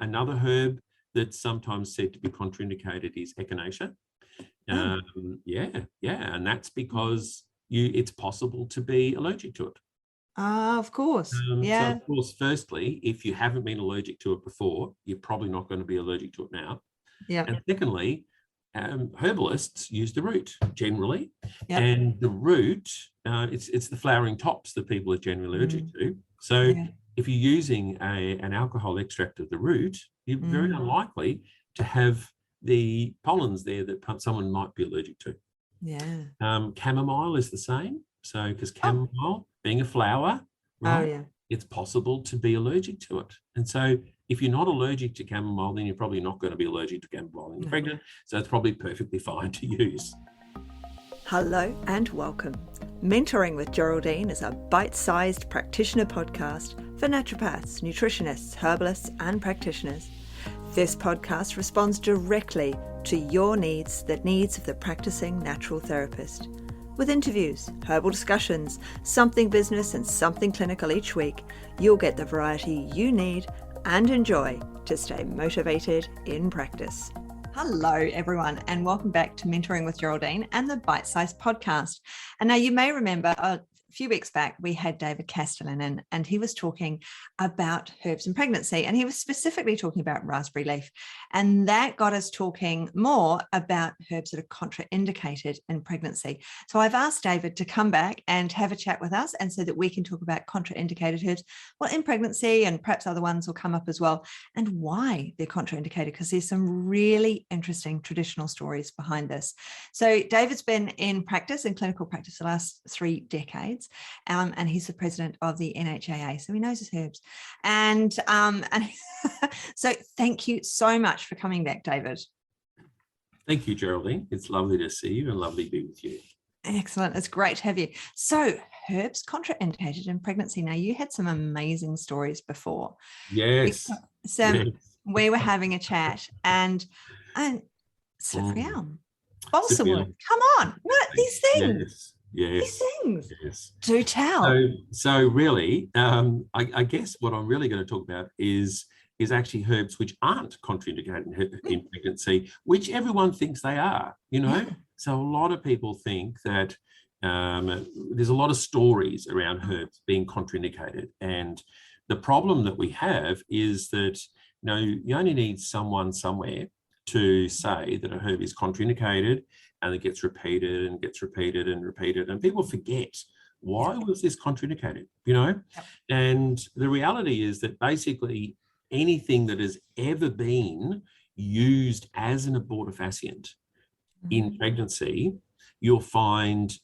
Another herb that's sometimes said to be contraindicated is Echinacea. And that's because it's possible to be allergic to it. Of course. So, of course, firstly, if you haven't been allergic to it before, you're probably not going to be allergic to it now. Yeah. And secondly, herbalists use the root generally, Yep. and the root, it's the flowering tops that people are generally allergic to. So if you're using an alcohol extract of the root, you're very unlikely to have the pollens there that someone might be allergic to. Chamomile is the same. So because chamomile, being a flower, right, it's possible to be allergic to it. And so if you're not allergic to chamomile, then you're probably not going to be allergic to chamomile when you're pregnant. So it's probably perfectly fine to use. Hello and welcome. Mentoring with Geraldine is a bite-sized practitioner podcast for naturopaths, nutritionists, herbalists, and practitioners. This podcast responds directly to your needs, the needs of the practicing natural therapist. With interviews, herbal discussions, something business and something clinical each week, you'll get the variety you need and enjoy to stay motivated in practice. Hello, everyone, and welcome back to Mentoring with Geraldine and the Bite Size Podcast. And now you may remember a few weeks back, we had David Casteleijn in, and he was talking about herbs and pregnancy, and he was specifically talking about raspberry leaf. And that got us talking more about herbs that are contraindicated in pregnancy. So I've asked David to come back and have a chat with us, and so that we can talk about contraindicated herbs, well, in pregnancy, and perhaps other ones will come up as well, and why they're contraindicated, because there's some really interesting traditional stories behind this. So David's been in practice, in clinical practice, the last 3 decades. And he's the president of the NHAA, so he knows his herbs. And so thank you so much for coming back, David. Thank you, Geraldine. It's lovely to see you and lovely to be with you. Excellent. It's great to have you. So herbs contraindicated in pregnancy. Now, you had some amazing stories before. Yes. We were having a chat and slippery elm, balsa wood. Come on. What? These things. Yes. These things. Yes. Do tell. So really, I guess what I'm really going to talk about is actually herbs which aren't contraindicated in pregnancy, which everyone thinks they are, So a lot of people think that there's a lot of stories around herbs being contraindicated. And the problem that we have is that, you only need someone somewhere to say that a herb is contraindicated, and it gets repeated and gets repeated and repeated, and people forget, why was this contraindicated, And the reality is that basically anything that has ever been used as an abortifacient in pregnancy, you'll find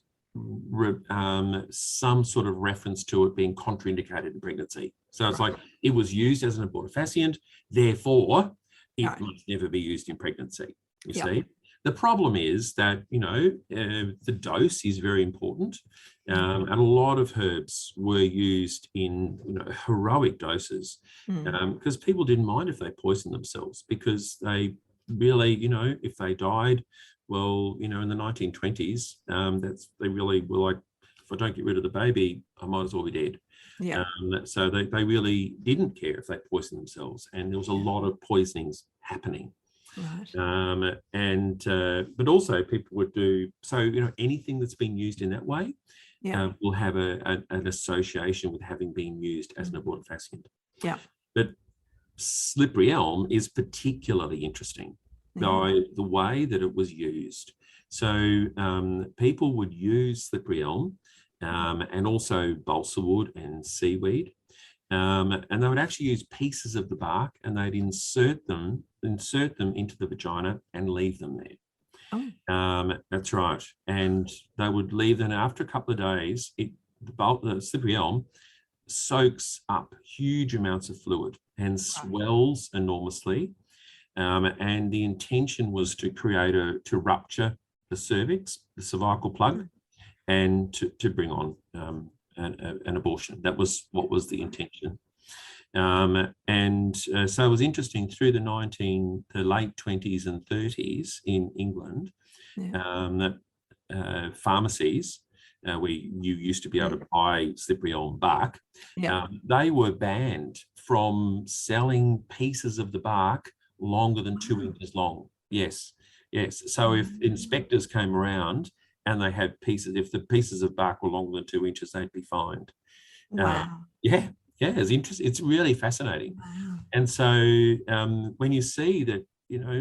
some sort of reference to it being contraindicated in pregnancy. So it's like, it was used as an abortifacient, therefore it must never be used in pregnancy, you see. The problem is that, the dose is very important, and a lot of herbs were used in, heroic doses, because people didn't mind if they poisoned themselves, because they really, if they died, well, in the 1920s, they really were like, if I don't get rid of the baby, I might as well be dead. So they really didn't care if they poisoned themselves, and there was a lot of poisonings happening. Right. But also people would do, so, anything that's been used in that way will have an association with having been used as an abortifacient. But slippery elm is particularly interesting by the way that it was used. So people would use slippery elm and also balsa wood and seaweed. And they would actually use pieces of the bark, and they'd insert them into the vagina and leave them there. That's right. And they would leave them. After a couple of days, the slippery elm soaks up huge amounts of fluid and swells enormously. And the intention was to rupture the cervix, the cervical plug, and to bring on an abortion. That was what was the intention. So it was interesting, through the late 20s and 30s in England, that pharmacies, where you used to be able to buy slippery elm bark, they were banned from selling pieces of the bark longer than 2 inches long. Yes. So if inspectors came around and they had if the pieces of bark were longer than 2 inches, they'd be fined. Wow. It's interesting. It's really fascinating. Wow. And so when you see that,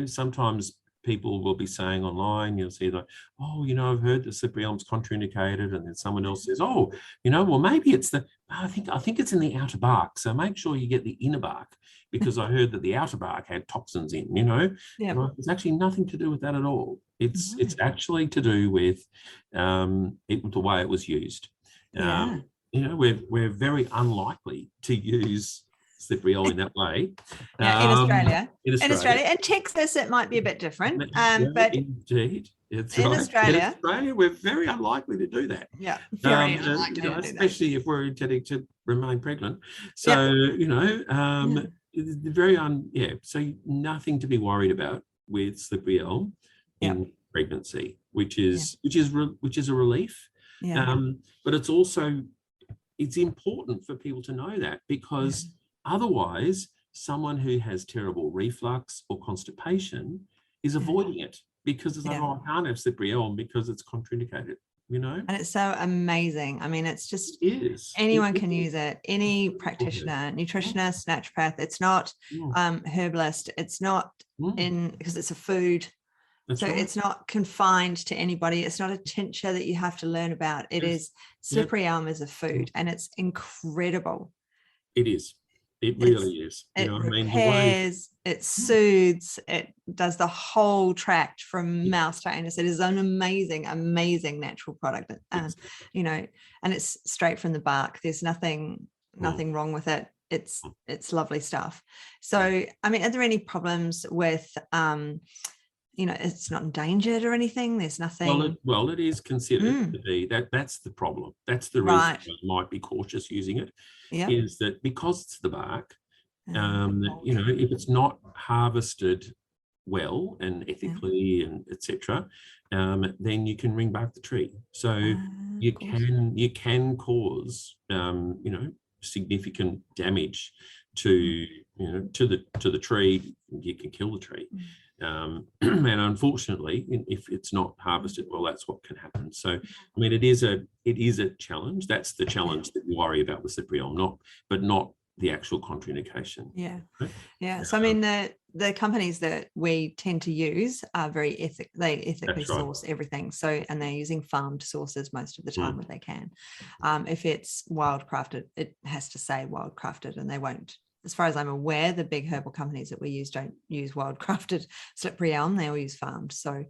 sometimes people will be saying online, you'll see like, oh, I've heard the slippery elm's contraindicated, and then someone else says, oh, well, maybe it's I think it's in the outer bark, so make sure you get the inner bark, because I heard that the outer bark had toxins in. It's actually nothing to do with that at all. It's actually to do with the way it was used. We're very unlikely to use slippery elm in that way. In Australia. In Australia. In Texas, it might be a bit different. But indeed. It's in right. Australia. In Australia, we're very unlikely to do that. Yeah, very unlikely to do especially that. if we're intending to remain pregnant. So, very so nothing to be worried about with slippery elm in pregnancy, which is a relief. But it's important for people to know that, because otherwise someone who has terrible reflux or constipation is avoiding it, because it's like, I can't have slippery elm because it's contraindicated, And it's so amazing. I mean, it's just anyone can use it. Any practitioner, nutritionist, naturopath. It's not herbalist. It's not because it's a food. It's not confined to anybody. It's not a tincture that you have to learn about. It is slippery elm is a food, and it's incredible. It is. It really is. It repairs, it soothes, it does the whole tract from mouth to anus. It is an amazing, amazing natural product. And it's straight from the bark. There's nothing wrong with it. It's lovely stuff. So, I mean, are there any problems with it's not endangered or anything? There's nothing. Well, it is considered to be that's the problem. That's the reason I might be cautious using it. Is that because it's the bark, if it's not harvested well and ethically and etc., then you can ring back the tree. So you can cause significant damage to the tree. You can kill the tree. And unfortunately, if it's not harvested well, that's what can happen. So, I mean, it is a challenge. That's the challenge that we worry about with slippery elm, not the actual contraindication. So, I mean, the companies that we tend to use are very ethically source everything. So, and they're using farmed sources most of the time when they can. If it's wildcrafted, it has to say wildcrafted, and they won't. As far as I'm aware, the big herbal companies that we use don't use wildcrafted slippery elm; they all use farmed. So,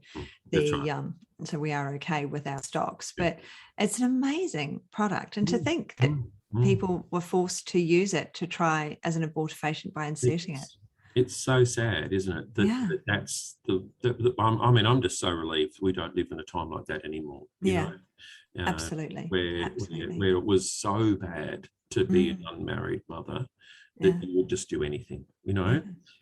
so we are okay with our stocks. But it's an amazing product, and to think that people were forced to use it to try as an abortifacient by inserting it. It's so sad, isn't it? That's I'm just so relieved we don't live in a time like that anymore. Absolutely. Where it was so bad to be an unmarried mother that you would just do anything,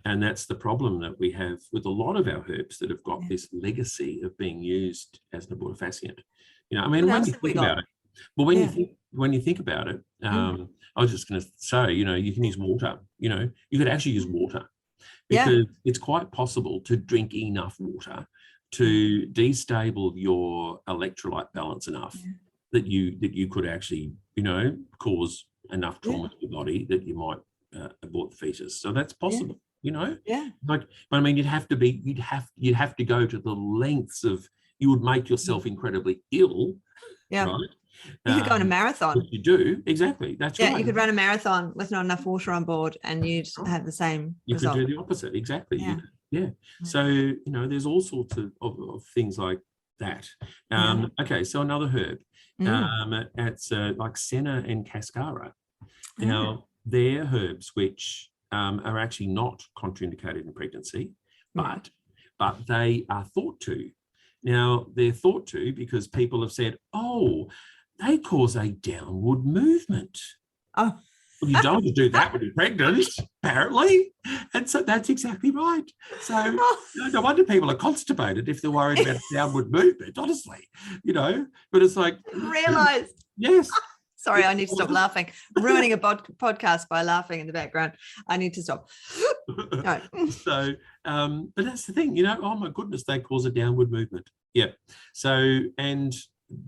and that's the problem that we have with a lot of our herbs that have got this legacy of being used as an abortifacient. When you think about it, when you think about it, I was just going to say, you can use water. You could actually use water, because it's quite possible to drink enough water to destabilize your electrolyte balance enough that you could actually, cause enough trauma to your body that you might abort the fetus. So that's possible, but I mean, you'd have to go to the lengths of, you would make yourself incredibly ill, right? You could go on a marathon. You do, exactly. That's right. You could run a marathon with not enough water on board, and you'd have the same result. Could do the opposite, exactly. So there's all sorts of things like that. Okay, so another herb, it's like Senna and Cassia. Now, they're herbs which are actually not contraindicated in pregnancy, but they are thought to. Now, they're thought to because people have said, oh, they cause a downward movement. Oh. Well, you don't want to do that when you're pregnant, apparently. And so that's exactly right. So no wonder people are constipated if they're worried about downward movement, honestly, But it's like... Realised. Yes. Sorry, I need to stop laughing. Ruining a podcast by laughing in the background. I need to stop. Right. So, but that's the thing, you know, oh my goodness, they cause a downward movement. Yeah. So, and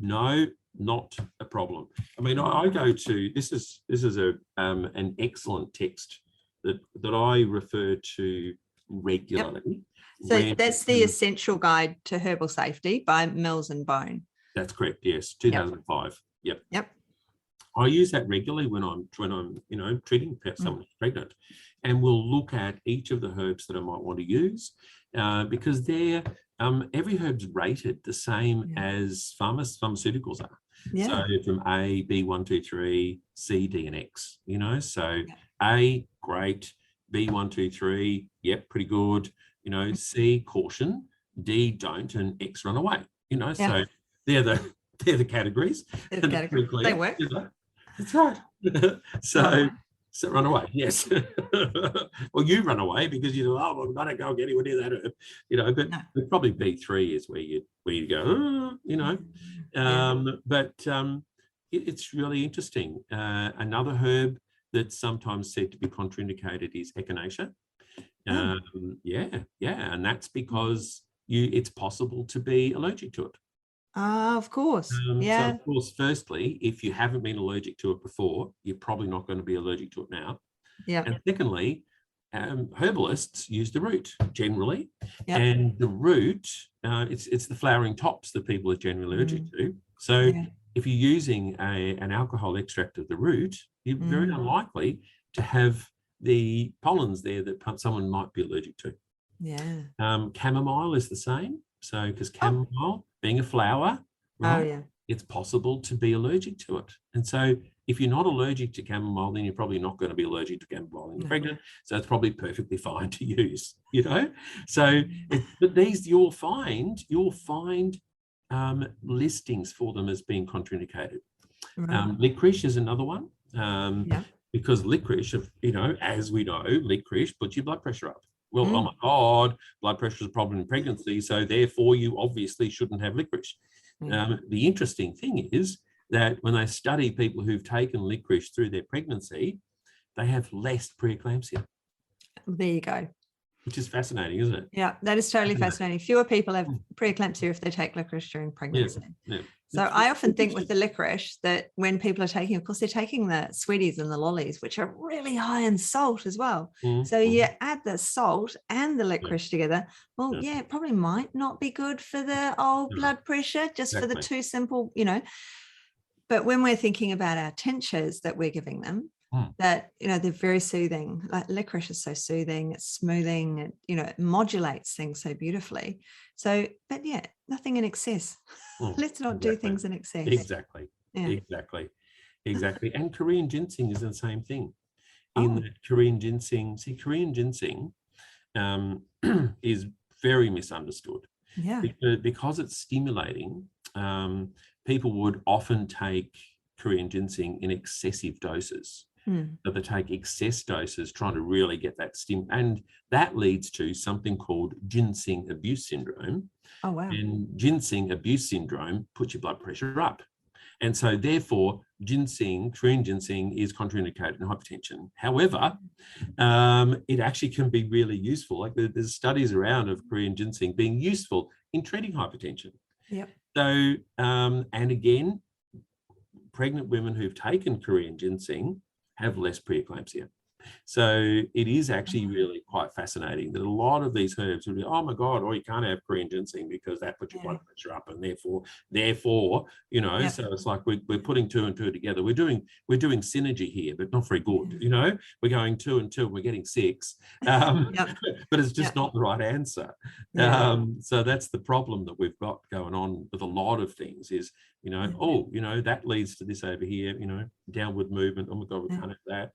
no, not a problem. I mean, I go to, this is an excellent text that I refer to regularly. So that's the Essential Guide to Herbal Safety by Mills and Bone. That's correct. Yes, 2005. Yep. I use that regularly when I'm you know, treating someone who's pregnant, and we'll look at each of the herbs that I might want to use because they're every herb's rated the same as pharmaceuticals are. Yeah. So from A, B, 1, 2, 3, C, D, and X. You know, so A, great. B, 1, 2, 3, yep, pretty good. You know, C, caution. D, don't, and X, run away. You know, so they're the categories. They're the categories. They work. You know? That's right. So run away. Yes. Well, you run away because you know, oh, well, I don't go get anywhere near that herb. You know, but probably B3 is where you go, oh, you know. But it's really interesting. Another herb that's sometimes said to be contraindicated is Echinacea. And that's because it's possible to be allergic to it. Of course. So of course, firstly, if you haven't been allergic to it before, you're probably not going to be allergic to it now. Yeah. And secondly, herbalists use the root generally, and the root, it's the flowering tops that people are generally allergic to. So if you're using an alcohol extract of the root, you're very unlikely to have the pollens there that someone might be allergic to. Yeah. Chamomile is the same. So because chamomile, being a flower, right, it's possible to be allergic to it. And so if you're not allergic to chamomile, then you're probably not going to be allergic to chamomile when you're pregnant. So it's probably perfectly fine to use, you know. So, but these you'll find listings for them as being contraindicated. Right. Licorice is another one. Because licorice, you know, as we know, licorice puts your blood pressure up. Well, oh my God, blood pressure is a problem in pregnancy, so therefore you obviously shouldn't have licorice. The interesting thing is that when they study people who've taken licorice through their pregnancy, they have less preeclampsia. There you go. Which is fascinating, isn't it? Yeah, that is totally fascinating. Fewer people have preeclampsia if they take licorice during pregnancy. So I often think with the licorice that when people are taking, of course, they're taking the sweeties and the lollies, which are really high in salt as well. So you add the salt and the licorice together. Well, it probably might not be good for the old blood pressure, just for the two simple, you know. But when we're thinking about our tinctures that we're giving them, that, you know, they're very soothing. Like licorice is so soothing, it's smoothing, it, you know, it modulates things so beautifully. So, but nothing in excess. Let's not do things in excess. Exactly. And Korean ginseng is the same thing. In that Korean ginseng, Korean ginseng is very misunderstood. Yeah. Because it's stimulating, people would often take Korean ginseng in excessive doses. So they take excess doses trying to really get that stim, and that leads to something called ginseng abuse syndrome. Oh, wow. And ginseng abuse syndrome puts your blood pressure up. And so therefore, Korean ginseng is contraindicated in hypertension. However, it actually can be really useful. Like there's studies around of Korean ginseng being useful in treating hypertension. Yep. So, and again, pregnant women who've taken Korean ginseng have less preeclampsia. So it is actually really quite fascinating that a lot of these herbs will be, oh my God, you can't have Korean ginseng because that puts your blood pressure up, and therefore, you know, so it's like we're putting two and two together. We're doing synergy here, but not very good. You know, we're going 2 and 2, and we're getting 6, but it's just not the right answer. So that's the problem that we've got going on with a lot of things is, you know, you know, that leads to this over here, you know, downward movement. Oh my God, we can't have that.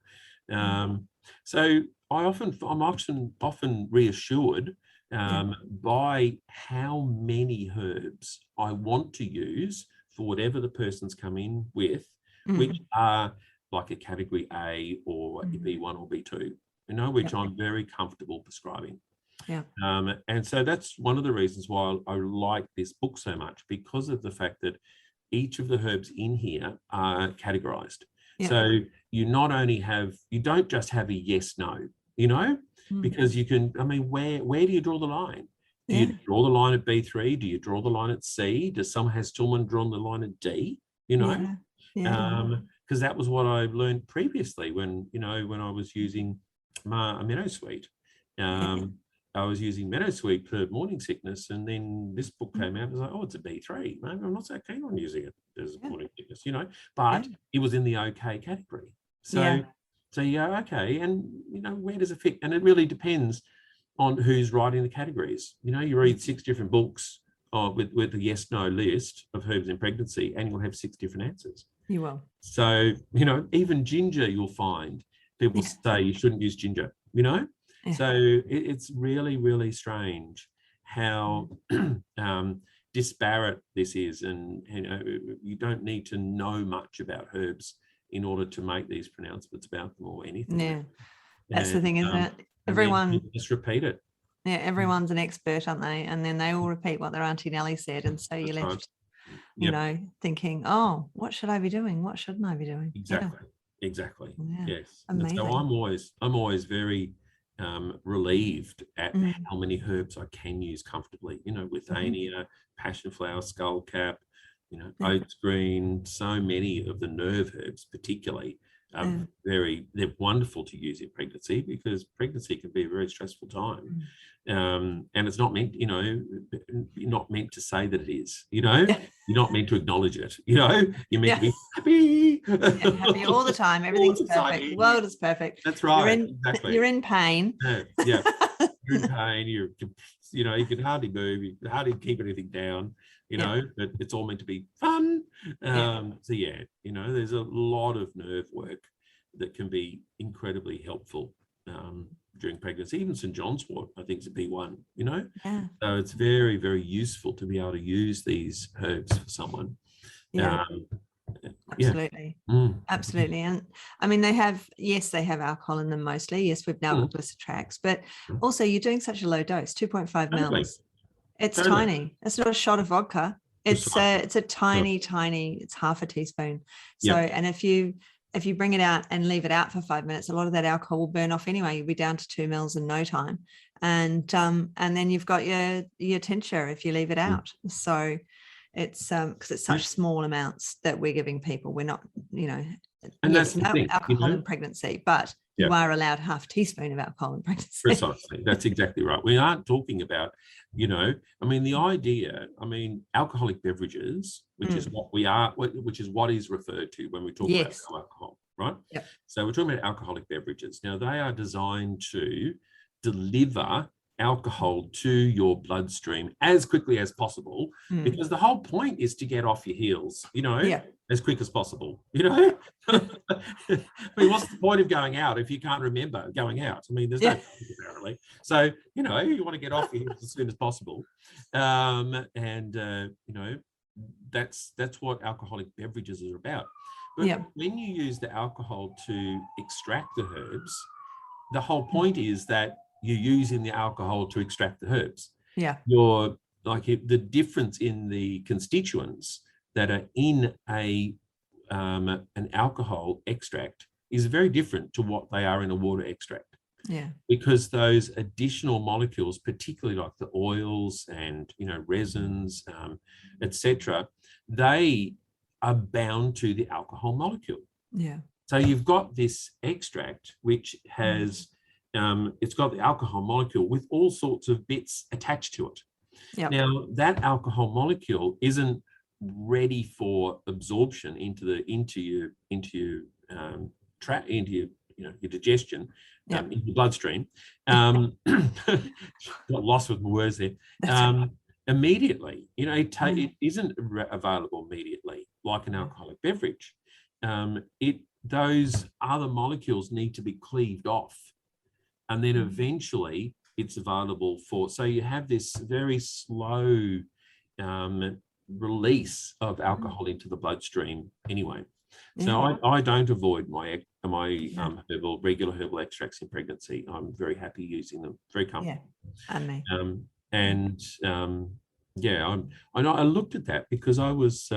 So I'm often reassured by how many herbs I want to use for whatever the person's come in with, which are like a category A or B1 or B2, you know, which I'm very comfortable prescribing. And so that's one of the reasons why I like this book so much, because of the fact that each of the herbs in here are categorized. Yeah. So you not only have, you don't just have a yes, no, because you can, I mean, where do you draw the line? Do you draw the line at B3? Do you draw the line at C? Does someone, has someone drawn the line at D? Because that was what I learned previously when I was using a meadow sweet. I was using meadow sweet for morning sickness, and then this book came out. I was like, oh, it's a B3. Maybe I'm not so keen on using it as morning sickness, but it was in the okay category. So okay, and where does it fit? And it really depends on who's writing the categories. You read 6 different books with a yes/no list of herbs in pregnancy, and you'll have 6 different answers. You will. So even ginger, you'll find people say you shouldn't use ginger. So it's really, really strange how disparate this is, and you don't need to know much about herbs in order to make these pronouncements about them or anything. Yeah, that's the thing, isn't it? Everyone just repeat it. Yeah, everyone's an expert, aren't they? And then they all repeat what their Auntie Nellie said, and so you're left, thinking, oh, what should I be doing? What shouldn't I be doing? Exactly. Yeah. Yes. Amazing. So I'm always very relieved at how many herbs I can use comfortably. Withania, passion flower, skullcap, oats green, so many of the nerve herbs particularly are they're wonderful to use in pregnancy, because pregnancy can be a very stressful time. And it's not meant, you're not meant to say that it is, you're not meant to acknowledge it, you're meant to be happy. Happy all the time. Everything's perfect. The world is perfect. That's right. You're in pain. You're in pain. You can hardly move. You can hardly keep anything down, but it's all meant to be fun. So there's a lot of nerve work that can be incredibly helpful during pregnancy. Even St. John's wort, I think, is a B1, So it's very, very useful to be able to use these herbs for someone. Absolutely. Absolutely. And I mean, they have alcohol in them mostly. Yes, we've now got glycetrax, but also you're doing such a low dose, 2.5 mils. It's tiny. It's not a shot of vodka. It's a tiny, it's half a teaspoon. So, and if you bring it out and leave it out for 5 minutes, a lot of that alcohol will burn off anyway. You'll be down to 2 mils in no time. And then you've got your tincture if you leave it out. So it's because it's such small amounts that we're giving people. We're not, and that's the thing, alcohol in pregnancy, but you are allowed half a teaspoon of alcohol in pregnancy. Precisely. That's exactly right. We aren't talking about, the idea, alcoholic beverages, which is what we are, which is what is referred to when we talk about alcohol, right? Yep. So we're talking about alcoholic beverages. Now, they are designed to deliver alcohol to your bloodstream as quickly as possible, because the whole point is to get off your heels, as quick as possible, what's the point of going out if you can't remember going out? There's no point, apparently. So, you want to get off your heels as soon as possible. That's what alcoholic beverages are about. But when you use the alcohol to extract the herbs, the whole point is that you're using the alcohol to extract the herbs. You're the difference in the constituents that are in an alcohol extract is very different to what they are in a water extract. Because those additional molecules, particularly like the oils and resins, etc., they are bound to the alcohol molecule. So you've got this extract which has it's got the alcohol molecule with all sorts of bits attached to it. Now, that alcohol molecule isn't ready for absorption into your digestion, into your bloodstream. Got lost with my words there. Immediately, it isn't available immediately like an alcoholic beverage. Those other molecules need to be cleaved off. And then eventually it's available so you have this very slow release of alcohol into the bloodstream anyway. So I don't avoid my regular herbal extracts in pregnancy. I'm very happy using them, very comfortable. I looked at that because I was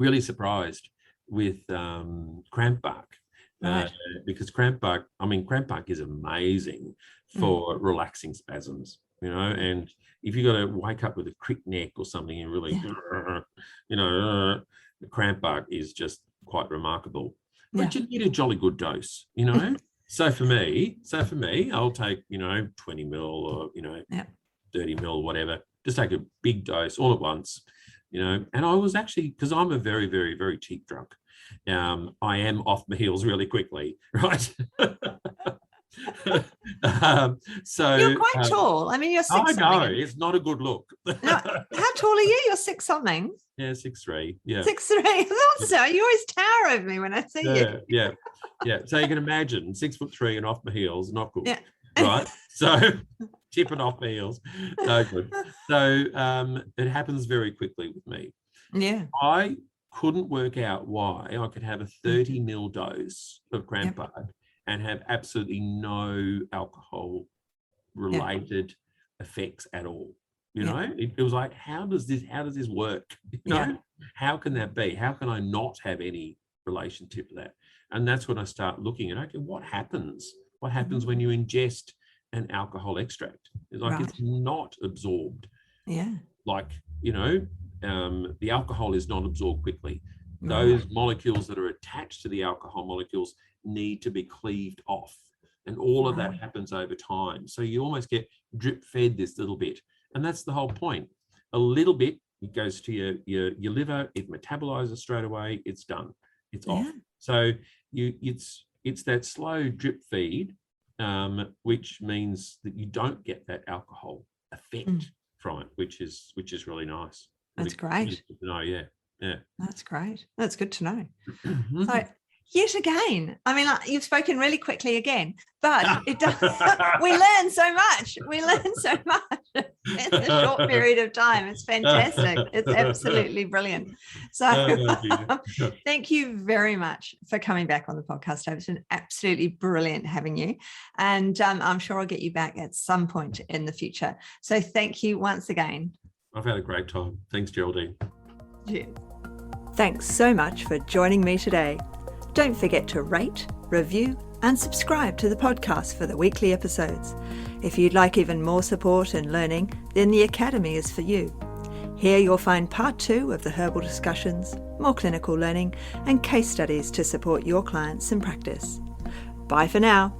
really surprised with cramp bark. Right. Because cramp bark is amazing for relaxing spasms, and if you got to wake up with a crick neck or something and really, the cramp bark is just quite remarkable. But you need a jolly good dose, So for me, I'll take, 20 mil or, 30 mil, whatever. Just take a big dose all at once, And I was actually, because I'm a very, very, very cheap drunk. I am off my heels really quickly, right? So you're quite tall. I mean, you're 6 something. I know, it's not a good look. No, how tall are you? You're 6 something. Yeah, 6'3". Yeah. 6'3". I thought so. You always tower over me when I see you. Yeah. So you can imagine 6'3" and off my heels, not good. Yeah. Right. So tipping off my heels, no good. So it happens very quickly with me. Yeah. I couldn't work out why I could have a 30 mil dose of cramp bark and have absolutely no alcohol related effects at all. It was like, how does this work? How can that be? How can I not have any relationship to that? And that's when I start looking at, okay, what happens? What happens when you ingest an alcohol extract? It's like it's not absorbed. Yeah. Like, the alcohol is not absorbed quickly. Those molecules that are attached to the alcohol molecules need to be cleaved off. And all of that happens over time. So you almost get drip fed this little bit. And that's the whole point. A little bit, it goes to your liver, it metabolizes straight away, it's done. It's off. So it's that slow drip feed, which means that you don't get that alcohol effect from it, which is really nice. That's great. No, yeah. That's great. That's good to know. So yet again, I mean, you've spoken really quickly again, but it does. We learn so much. In a short period of time. It's fantastic. It's absolutely brilliant. So thank you very much for coming back on the podcast, David. It's been absolutely brilliant having you. And I'm sure I'll get you back at some point in the future. So thank you once again. I've had a great time. Thanks, Geraldine. Yeah. Thanks so much for joining me today. Don't forget to rate, review, and subscribe to the podcast for the weekly episodes. If you'd like even more support and learning, then the Academy is for you. Here you'll find part 2 of the herbal discussions, more clinical learning, and case studies to support your clients in practice. Bye for now.